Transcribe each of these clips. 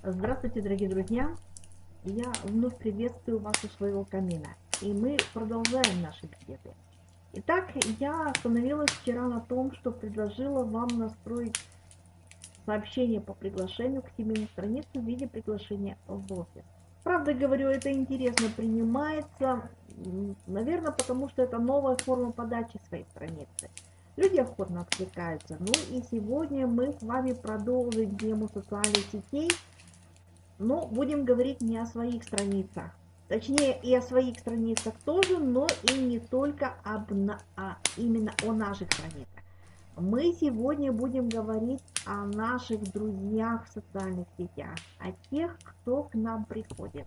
Здравствуйте, дорогие друзья! Я вновь приветствую вас у своего камина, и мы продолжаем наши беседы. Итак, я остановилась вчера на том, что предложила вам настроить сообщение по приглашению к себе на страницу в виде приглашения в офис. Правда, говорю, это интересно принимается, наверное, потому что это новая форма подачи своей страницы. Люди охотно откликаются. Ну и сегодня мы с вами продолжим тему социальных сетей. Но будем говорить не о своих страницах. Точнее, и о своих страницах тоже, но и не только именно о наших страницах. Мы сегодня будем говорить о наших друзьях в социальных сетях, о тех, кто к нам приходит.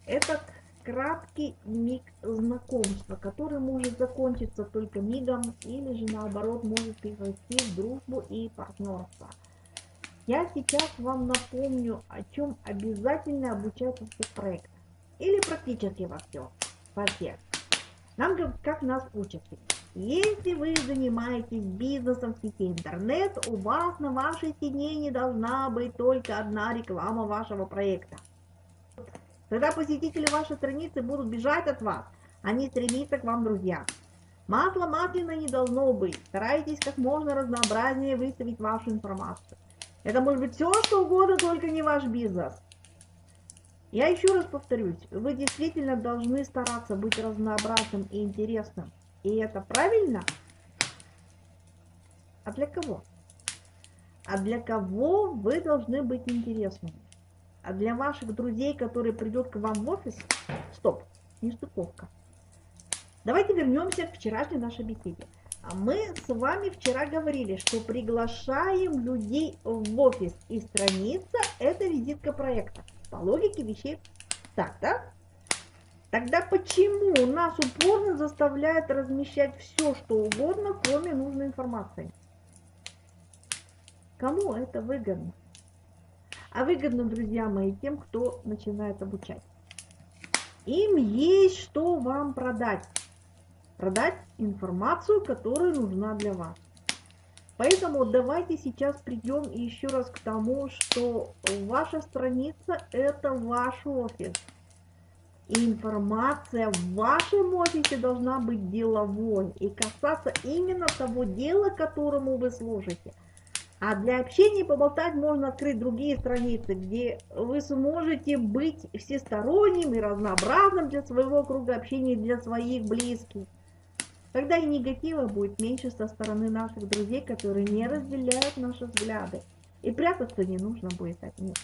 Этот краткий миг знакомства, который может закончиться только мигом, или же наоборот может перерасти в дружбу и партнерство. Я сейчас вам напомню, о чем обязательно обучать во всех проектах. Или практически во всех. Как нас учат. Если вы занимаетесь бизнесом в сети интернет, у вас на вашей стене не должна быть только одна реклама вашего проекта. Когда посетители вашей страницы будут бежать от вас, они стремятся к вам, друзья. Масло масляное не должно быть. Старайтесь как можно разнообразнее выставить вашу информацию. Это может быть все, что угодно, только не ваш бизнес. Я еще раз повторюсь, вы действительно должны стараться быть разнообразным и интересным. И это правильно? А для кого? А для кого вы должны быть интересными? А для ваших друзей, которые придут к вам в офис? Стоп, не стыковка. Давайте вернемся к вчерашней нашей беседе. Мы с вами вчера говорили, что приглашаем людей в офис, и страница – это визитка проекта. По логике вещей так, да? Тогда почему нас упорно заставляют размещать все, что угодно, кроме нужной информации? Кому это выгодно? А выгодно, друзья мои, тем, кто начинает обучать. Им есть что вам продать. Продать информацию, которая нужна для вас. Поэтому давайте сейчас придем еще раз к тому, что ваша страница – это ваш офис. И информация в вашем офисе должна быть деловой и касаться именно того дела, которому вы служите. А для общения и поболтать можно открыть другие страницы, где вы сможете быть всесторонним и разнообразным для своего круга общения, для своих близких. Тогда и негатива будет меньше со стороны наших друзей, которые не разделяют наши взгляды. И прятаться не нужно будет от них.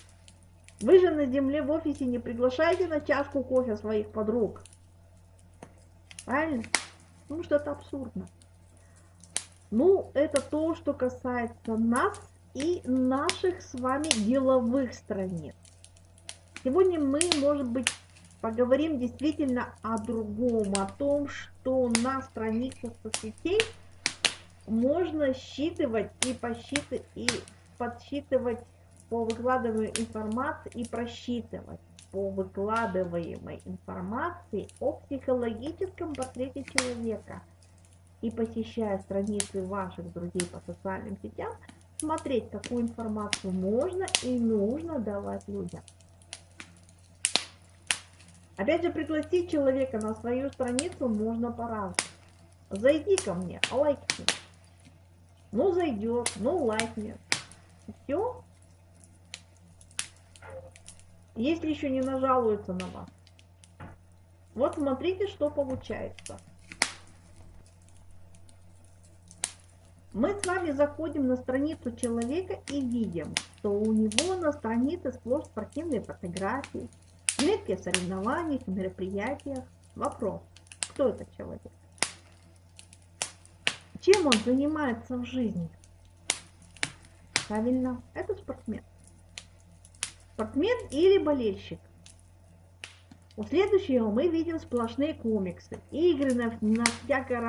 Вы же на земле в офисе не приглашаете на чашку кофе своих подруг. Правильно? Ну, что это абсурдно. Ну, это то, что касается нас и наших с вами деловых страниц. Сегодня мы, может быть, поговорим действительно о другом, о том, что на страницах соцсетей можно считывать и подсчитывать по выкладываемой информации и просчитывать по выкладываемой информации о психологическом портрете человека. И посещая страницы ваших друзей по социальным сетям, смотреть, какую информацию можно и нужно давать людям. Опять же, пригласить человека на свою страницу можно по-разному. Зайди ко мне, лайкни. Ну, зайдет, ну, лайкнет. Все. Если еще не нажалуются на вас. Вот смотрите, что получается. Мы с вами заходим на страницу человека и видим, что у него на странице сплошь спортивные фотографии, метки о соревнованиях, мероприятиях. Вопрос, кто этот человек? Чем он занимается в жизни? Правильно, это спортсмен. Спортсмен или болельщик. У следующего мы видим сплошные комиксы, игры на всякая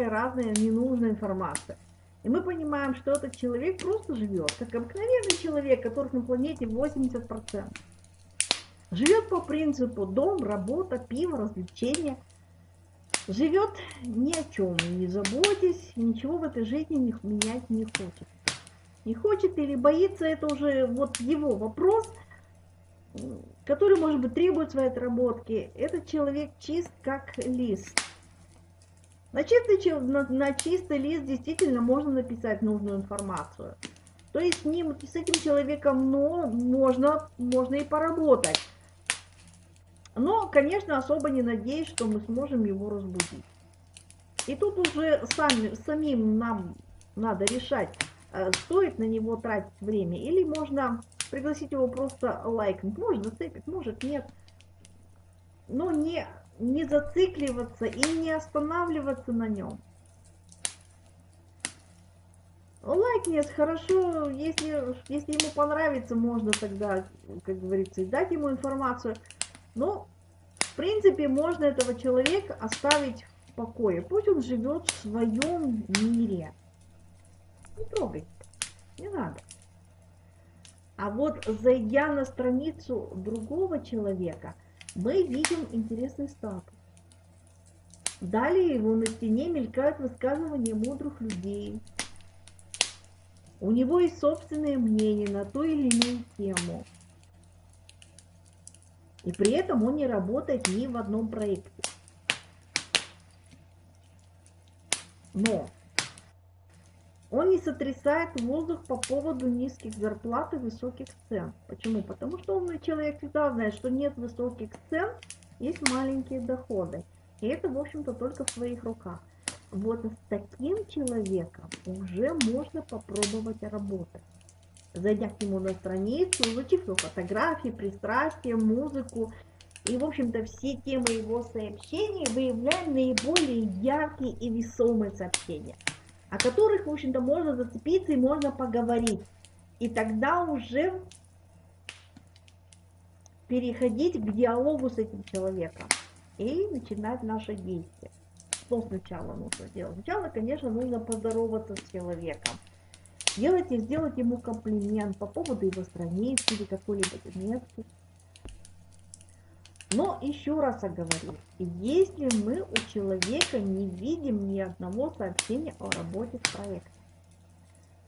разная ненужная информация. И мы понимаем, что этот человек просто живет, как обыкновенный человек, которых на планете 80%. Живет по принципу дом, работа, пиво, развлечения. Живет ни о чем не заботясь, ничего в этой жизни менять не хочет. не хочет или боится, это уже вот его вопрос, который, может быть, требует своей отработки. Этот человек чист как лист. На чистый лист действительно можно написать нужную информацию. То есть с этим человеком можно и поработать. Но, конечно, особо не надеюсь, что мы сможем его разбудить. И тут уже самим нам надо решать, стоит на него тратить время, или можно пригласить его просто лайкнуть. Может зацепить, может нет. Но не зацикливаться и не останавливаться на нем. Лайкнет хорошо, если ему понравится, можно тогда, как говорится, и дать ему информацию. Но, в принципе, можно этого человека оставить в покое. Пусть он живет в своем мире. Не трогайте, не надо. А вот зайдя на страницу другого человека, мы видим интересный статус. Далее его на стене мелькают высказывания мудрых людей. У него есть собственное мнение на ту или иную тему. И при этом он не работает ни в одном проекте. Но он не сотрясает воздух по поводу низких зарплат и высоких цен. Почему? Потому что умный человек всегда знает, что нет высоких цен, есть маленькие доходы. И это, в общем-то, только в своих руках. Вот с таким человеком уже можно попробовать работать. Зайдя к нему на страницу, изучив его фотографии, пристрастия, музыку и, в общем-то, все темы его сообщений, выявляем наиболее яркие и весомые сообщения, о которых, в общем-то, можно зацепиться и можно поговорить. И тогда уже переходить к диалогу с этим человеком и начинать наше действие. Что сначала нужно делать? Сначала, конечно, нужно поздороваться с человеком. Сделать ему комплимент по поводу его страницы или какой-либо заметки. Но еще раз оговорю, если мы у человека не видим ни одного сообщения о работе в проекте,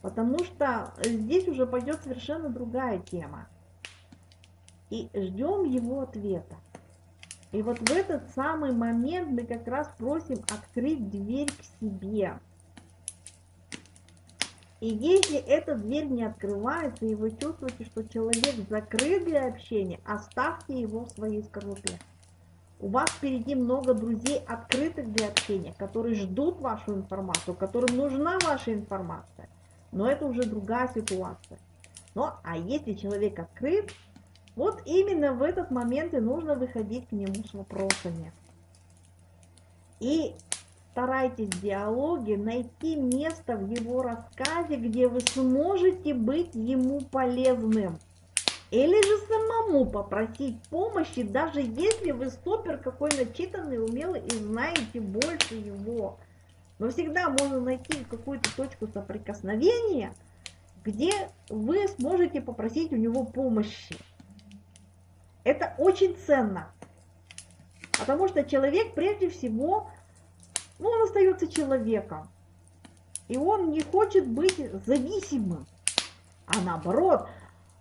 потому что здесь уже пойдет совершенно другая тема. И ждем его ответа. И вот в этот самый момент мы как раз просим открыть дверь к себе. И если эта дверь не открывается, и вы чувствуете, что человек закрыт для общения, оставьте его в своей скорлупе. У вас впереди много друзей, открытых для общения, которые ждут вашу информацию, которым нужна ваша информация. Но это уже другая ситуация. А если человек открыт, вот именно в этот момент и нужно выходить к нему с вопросами. И старайтесь в диалоге найти место в его рассказе, где вы сможете быть ему полезным. Или же самому попросить помощи, даже если вы супер какой начитанный, умелый и знаете больше его. Но всегда можно найти какую-то точку соприкосновения, где вы сможете попросить у него помощи. Это очень ценно. Потому что человек прежде всего, он остается человеком. И он не хочет быть зависимым. А наоборот,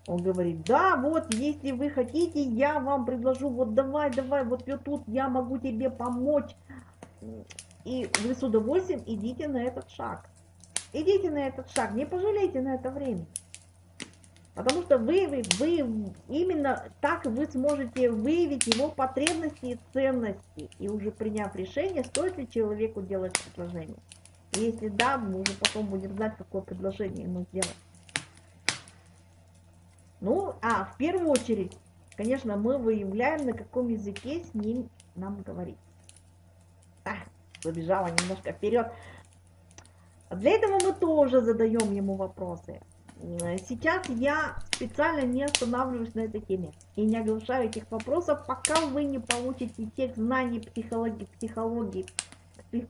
он говорит, да, вот, если вы хотите, я вам предложу, вот давай, вот тут я могу тебе помочь. И вы с удовольствием идите на этот шаг. Идите на этот шаг, не пожалейте на это время. Потому что вы именно так вы сможете выявить его потребности и ценности. И уже приняв решение, стоит ли человеку делать предложение. И если да, мы уже потом будем знать, какое предложение ему сделать. В первую очередь, конечно, мы выявляем, на каком языке с ним нам говорить. Забежала немножко вперед. Для этого мы тоже задаем ему вопросы. Сейчас я специально не останавливаюсь на этой теме и не оглашаю этих вопросов, пока вы не получите тех знаний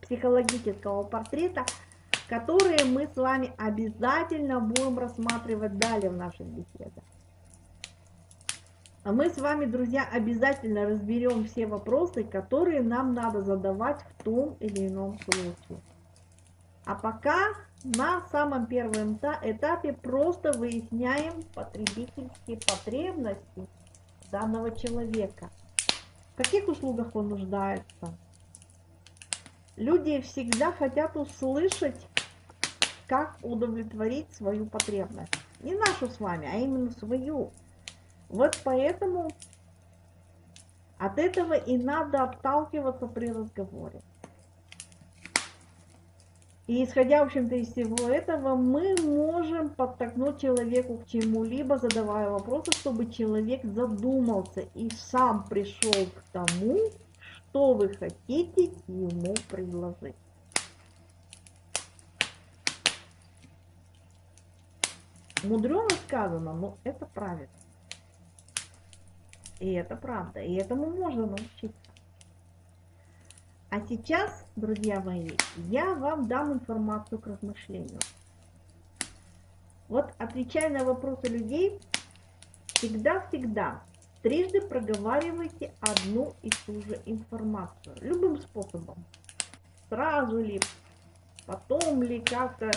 психологического портрета, которые мы с вами обязательно будем рассматривать далее в наших беседах. Мы с вами, друзья, обязательно разберем все вопросы, которые нам надо задавать в том или ином случае. А пока на самом первом этапе просто выясняем потребительские потребности данного человека. В каких услугах он нуждается? Люди всегда хотят услышать, как удовлетворить свою потребность. Не нашу с вами, а именно свою. Вот поэтому от этого и надо отталкиваться при разговоре. И исходя, в общем-то, из всего этого, мы можем подтолкнуть человеку к чему-либо, задавая вопросы, чтобы человек задумался и сам пришел к тому, что вы хотите ему предложить. Мудрено сказано, но это правильно. И это правда, и этому можно научиться. А сейчас, друзья мои, я вам дам информацию к размышлению. Вот отвечая на вопросы людей, всегда трижды проговаривайте одну и ту же информацию. Любым способом. Сразу ли, потом ли, как-то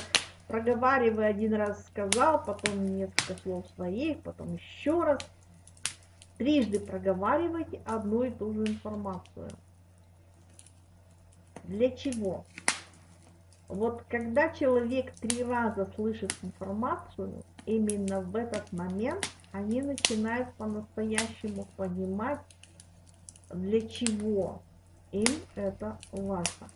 проговаривая один раз сказал, потом несколько слов своих, потом еще раз. Трижды проговаривайте одну и ту же информацию. Для чего? Вот когда человек 3 раза слышит информацию, именно в этот момент они начинают по-настоящему понимать, для чего им это важно.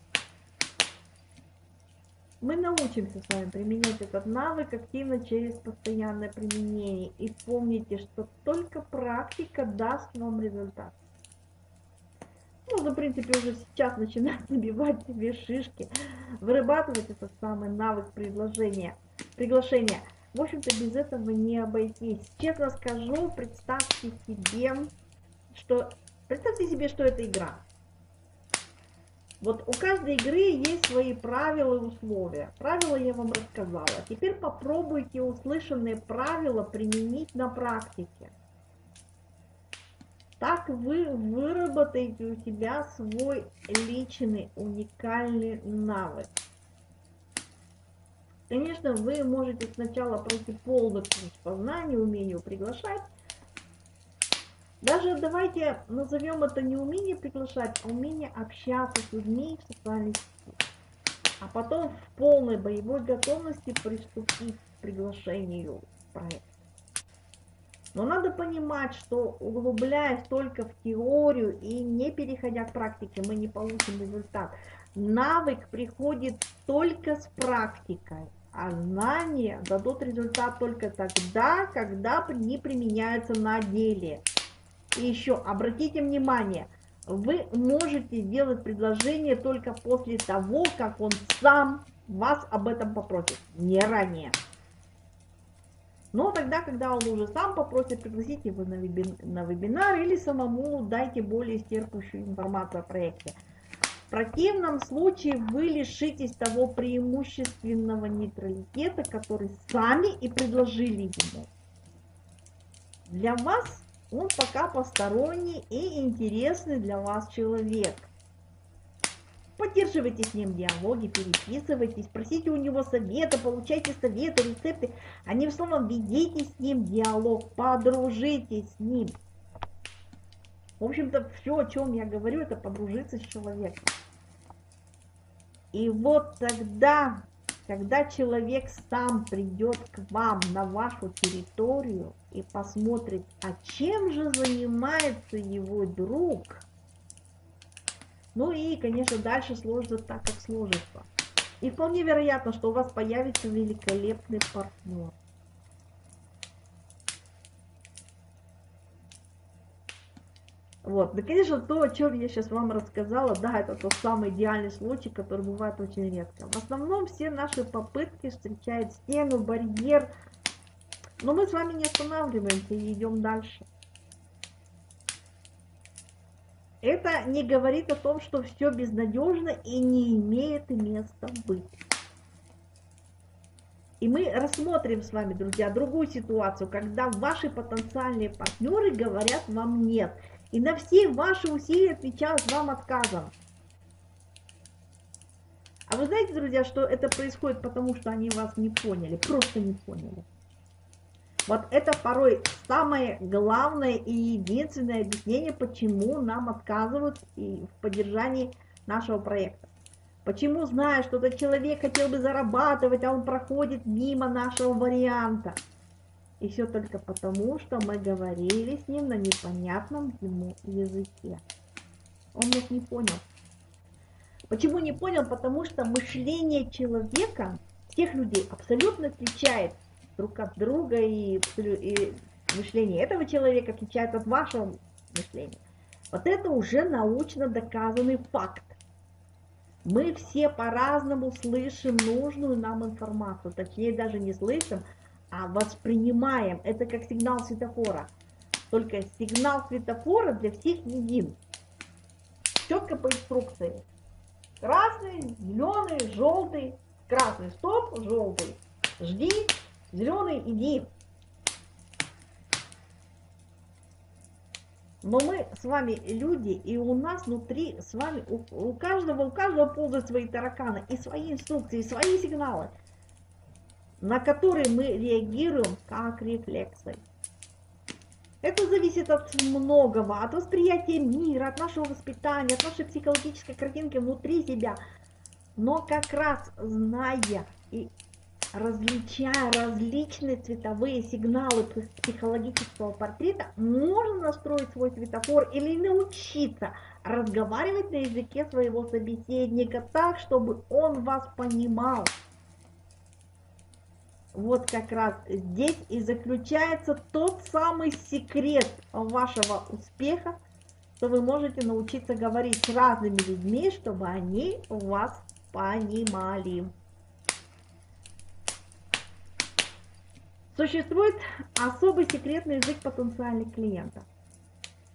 Мы научимся с вами применять этот навык активно через постоянное применение. И помните, что только практика даст вам результат. Можно, в принципе, уже сейчас начинать набивать себе шишки, вырабатывать этот самый навык приглашения. В общем-то, без этого не обойтись. Честно скажу, представьте себе, что это игра. Вот у каждой игры есть свои правила и условия. Правила я вам рассказала. Теперь попробуйте услышанные правила применить на практике. Так вы выработаете у себя свой личный уникальный навык. Конечно, вы можете сначала пройти полный курс по знанию, умению приглашать. Даже давайте назовем это не умение приглашать, а умение общаться с людьми в социальной сети. А потом в полной боевой готовности приступить к приглашению в проект. Но надо понимать, что углубляясь только в теорию и не переходя к практике, мы не получим результат. Навык приходит только с практикой, а знания дадут результат только тогда, когда они применяются на деле. И еще обратите внимание, вы можете сделать предложение только после того, как он сам вас об этом попросит, не ранее. Но тогда, когда он уже сам попросит, пригласите его на вебинар или самому дайте более исчерпывающую информацию о проекте. В противном случае вы лишитесь того преимущественного нейтралитета, который сами и предложили ему. Для вас он пока посторонний и интересный для вас человек. Поддерживайте с ним диалоги, переписывайтесь, просите у него совета, получайте советы, рецепты. Одним словом, ведите с ним диалог, подружитесь с ним. В общем-то, все, о чем я говорю, это подружиться с человеком. И вот тогда, когда человек сам придет к вам на вашу территорию и посмотрит, а чем же занимается его друг, ну и, конечно, дальше сложится так, как сложится. И вполне вероятно, что у вас появится великолепный партнер. Вот, да, конечно, то, о чем я сейчас вам рассказала, да, это тот самый идеальный случай, который бывает очень редко. В основном все наши попытки встречают стену, барьер, но мы с вами не останавливаемся и идем дальше. Это не говорит о том, что все безнадежно и не имеет места быть. И мы рассмотрим с вами, друзья, другую ситуацию, когда ваши потенциальные партнеры говорят вам нет. И на все ваши усилия отвечают вам отказом. А вы знаете, друзья, что это происходит потому, что они вас не поняли, просто не поняли. Вот это порой самое главное и единственное объяснение, почему нам отказывают в поддержании нашего проекта. Почему, зная, что этот человек хотел бы зарабатывать, а он проходит мимо нашего варианта. И все только потому, что мы говорили с ним на непонятном ему языке. Он нас не понял. Почему не понял? Потому что мышление человека, всех людей, абсолютно отличается друг от друга, и мышление этого человека отличается от вашего мышления. Вот это уже научно доказанный факт. Мы все по-разному слышим нужную нам информацию, точнее даже не слышим, а воспринимаем. Это как сигнал светофора. Только сигнал светофора для всех един. Четко по инструкции. Красный, зеленый, желтый. Красный, стоп, желтый. Жди, зеленый, иди. Но мы с вами люди, и у нас внутри с вами, у каждого ползают свои тараканы, и свои инструкции, и свои сигналы, на которые мы реагируем как рефлексы. Это зависит от многого, от восприятия мира, от нашего воспитания, от нашей психологической картинки внутри себя. Но как раз зная и различая различные цветовые сигналы психологического портрета, можно настроить свой светофор или научиться разговаривать на языке своего собеседника так, чтобы он вас понимал. Вот как раз здесь и заключается тот самый секрет вашего успеха, что вы можете научиться говорить с разными людьми, чтобы они вас понимали. Существует особый секретный язык потенциальных клиентов.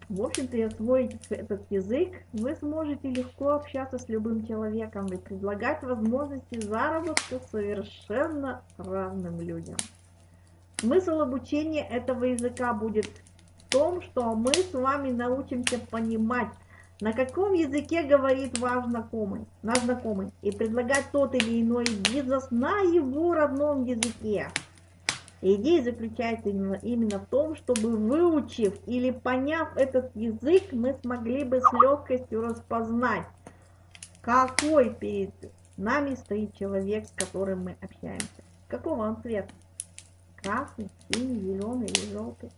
В общем-то, освоить этот язык, вы сможете легко общаться с любым человеком и предлагать возможности заработка совершенно разным людям. Смысл обучения этого языка будет в том, что мы с вами научимся понимать, на каком языке говорит наш знакомый, и предлагать тот или иной бизнес на его родном языке. Идея заключается именно в том, чтобы выучив или поняв этот язык, мы смогли бы с легкостью распознать, какой перед нами стоит человек, с которым мы общаемся. Какого он цвета? Красный, синий, зеленый или желтый?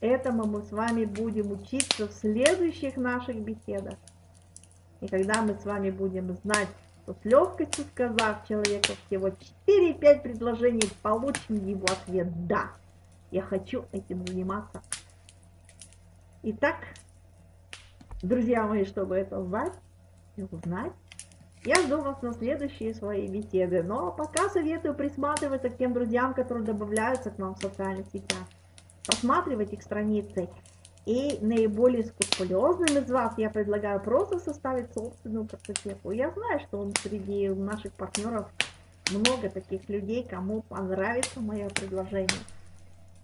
Этому мы с вами будем учиться в следующих наших беседах. И когда мы с вами будем знать, то с легкостью сказав человеку всего 4-5 предложений, получим его ответ «Да, я хочу этим заниматься». Итак, друзья мои, чтобы это знать и узнать, я жду вас на следующие свои беседы. Но пока советую присматриваться к тем друзьям, которые добавляются к нам в социальных сетях. Просматривать их страницы. И наиболее скрупулезным из вас я предлагаю просто составить собственную картотеку. Я знаю, что среди наших партнеров много таких людей, кому понравится мое предложение.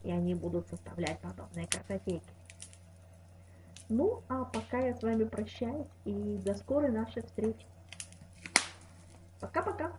И они будут составлять подобные картотеки. Ну, а пока я с вами прощаюсь и до скорой нашей встречи. Пока-пока.